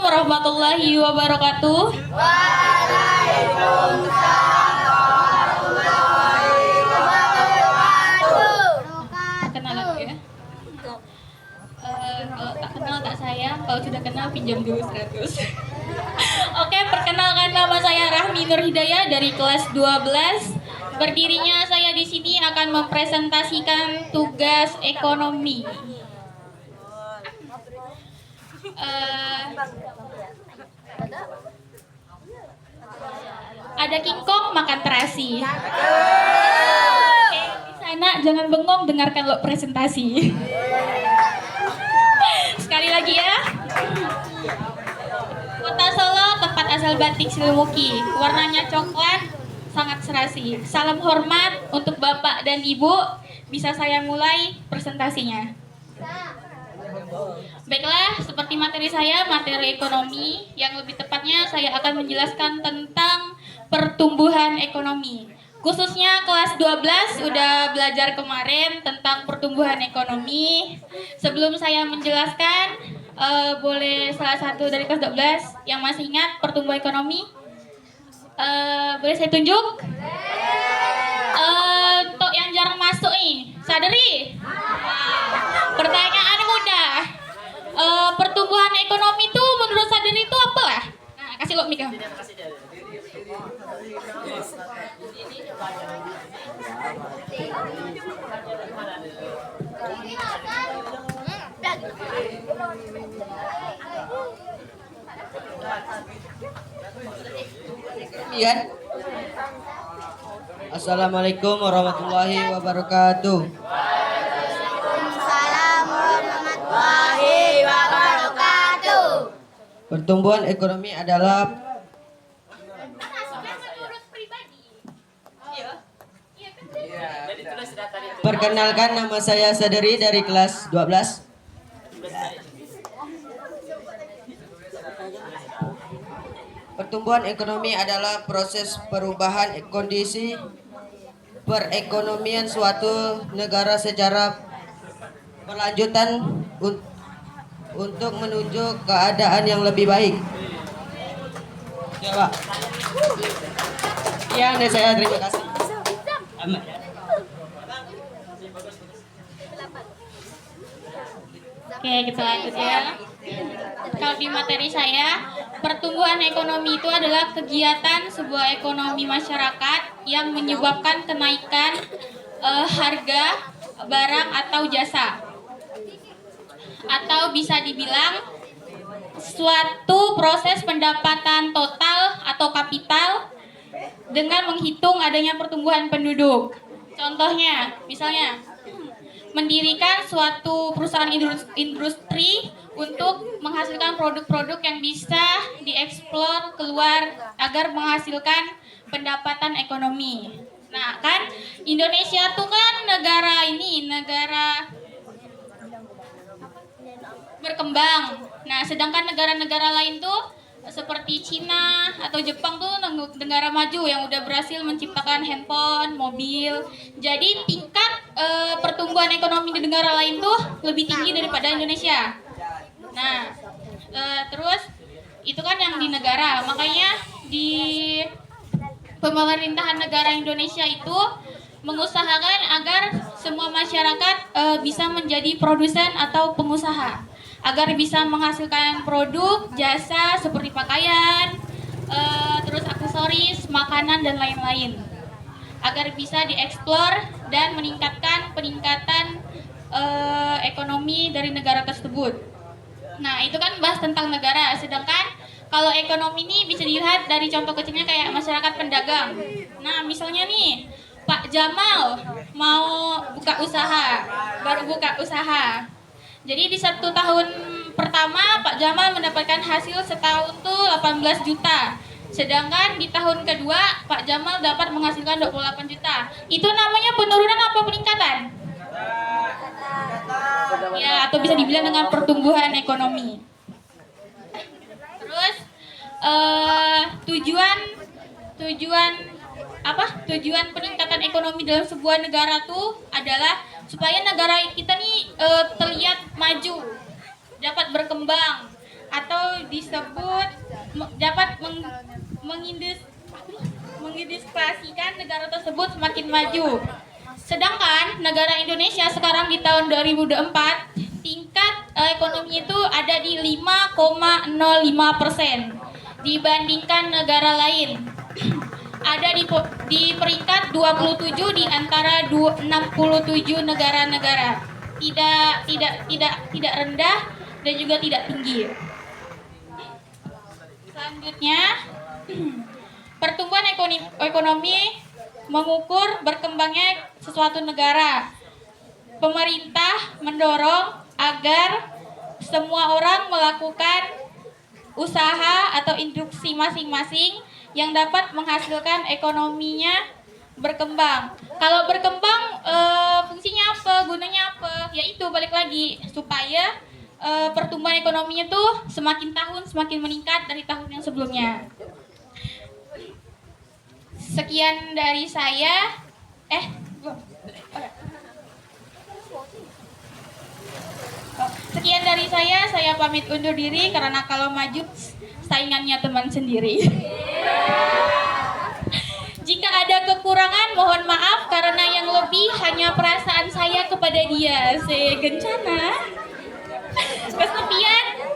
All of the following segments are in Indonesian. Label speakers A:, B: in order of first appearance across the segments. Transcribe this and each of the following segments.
A: warahmatullahi wabarakatuh. Perkenalan ya. Kalau tak kenal tak sayang, kalau sudah kenal pinjam dulu 100. Oke, perkenalkan nama saya Rahmi Nur Hidayah dari kelas 12. Berdirinya saya di sini akan mempresentasikan tugas ekonomi. Ada kingkong makan terasi. Di sana jangan bengong, dengarkan lo presentasi. Sekali lagi ya. Kota Solo, tempat asal batik Silmuki. Warnanya coklat, sangat serasi. Salam hormat untuk Bapak dan Ibu. Bisa saya mulai presentasinya. Baiklah, seperti materi saya, materi ekonomi. Yang lebih tepatnya saya akan menjelaskan tentang pertumbuhan ekonomi. Khususnya kelas 12 sudah belajar kemarin tentang pertumbuhan ekonomi. Sebelum saya menjelaskan, boleh salah satu dari kelas 12 yang masih ingat pertumbuhan ekonomi? Boleh saya tunjuk? Untuk yang jarang masuk nih, sadari? Pertanyaan mudah. Pertumbuhan ekonomi itu menurut sadari itu apa lah? Nah, kasih lo Mika.
B: Iya. Assalamualaikum warahmatullahi wabarakatuh.
C: Waalaikumsalam warahmatullahi wabarakatuh.
B: Pertumbuhan ekonomi adalah Perkenalkan, nama saya Sadari dari kelas 12. Pertumbuhan ekonomi adalah proses perubahan kondisi perekonomian suatu negara secara berlanjutan untuk menuju keadaan yang lebih baik. Ya, Pak. Ya, saya terima kasih.
A: Oke, kita lanjut ya. Kalau di materi saya, pertumbuhan ekonomi itu adalah kegiatan sebuah ekonomi masyarakat yang menyebabkan kenaikan harga barang atau jasa. Atau bisa dibilang suatu proses pendapatan total atau kapital dengan menghitung adanya pertumbuhan penduduk. Contohnya, misalnya mendirikan suatu perusahaan industri untuk menghasilkan produk-produk yang bisa dieksplor keluar agar menghasilkan pendapatan ekonomi. Nah, kan Indonesia tuh kan negara berkembang. Nah, sedangkan negara-negara lain tuh seperti Cina atau Jepang tuh negara maju yang udah berhasil menciptakan handphone, mobil. Jadi tingkat pertumbuhan ekonomi di negara lain tuh lebih tinggi daripada Indonesia. Nah, terus itu kan yang di negara. Makanya di pemerintahan negara Indonesia itu mengusahakan agar semua masyarakat bisa menjadi produsen atau pengusaha, agar bisa menghasilkan produk, jasa seperti pakaian, terus aksesoris, makanan dan lain-lain, agar bisa dieksplor dan peningkatan ekonomi dari negara tersebut. Nah, itu kan bahas tentang negara. Sedangkan kalau ekonomi ini bisa dilihat dari contoh kecilnya kayak masyarakat pedagang. Nah, misalnya nih Pak Jamal mau buka usaha, baru buka usaha. Jadi di 1 tahun pertama Pak Jamal mendapatkan hasil setahun tuh 18 juta. Sedangkan di tahun kedua Pak Jamal dapat menghasilkan 28 juta. Itu namanya penurunan apa peningkatan? Ya, atau bisa dibilang dengan pertumbuhan ekonomi. Terus tujuan peningkatan ekonomi dalam sebuah negara tuh adalah supaya negara kita nih terlihat maju, dapat berkembang, atau disebut dapat mengindustrialisasikan negara tersebut semakin maju. Sedangkan negara Indonesia sekarang di tahun 2024 tingkat ekonomi itu ada di 5,05% dibandingkan negara lain. Ada di peringkat 27 di antara 67 negara-negara. Tidak rendah dan juga tidak tinggi. Selanjutnya, pertumbuhan ekonomi mengukur berkembangnya suatu negara. Pemerintah mendorong agar semua orang melakukan usaha atau industri masing-masing yang dapat menghasilkan ekonominya berkembang. Kalau berkembang, fungsinya apa, gunanya apa? Yaitu balik lagi supaya pertumbuhan ekonominya tuh semakin tahun semakin meningkat dari tahun yang sebelumnya. Sekian dari saya. Sekian dari saya pamit undur diri karena kalau maju saingannya teman sendiri. Jika ada kekurangan mohon maaf karena yang lebih hanya perasaan saya kepada dia. Segencana.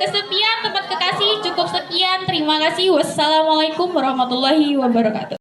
A: Kesepian tempat kekasih cukup sekian. Terima kasih. Wassalamualaikum warahmatullahi wabarakatuh.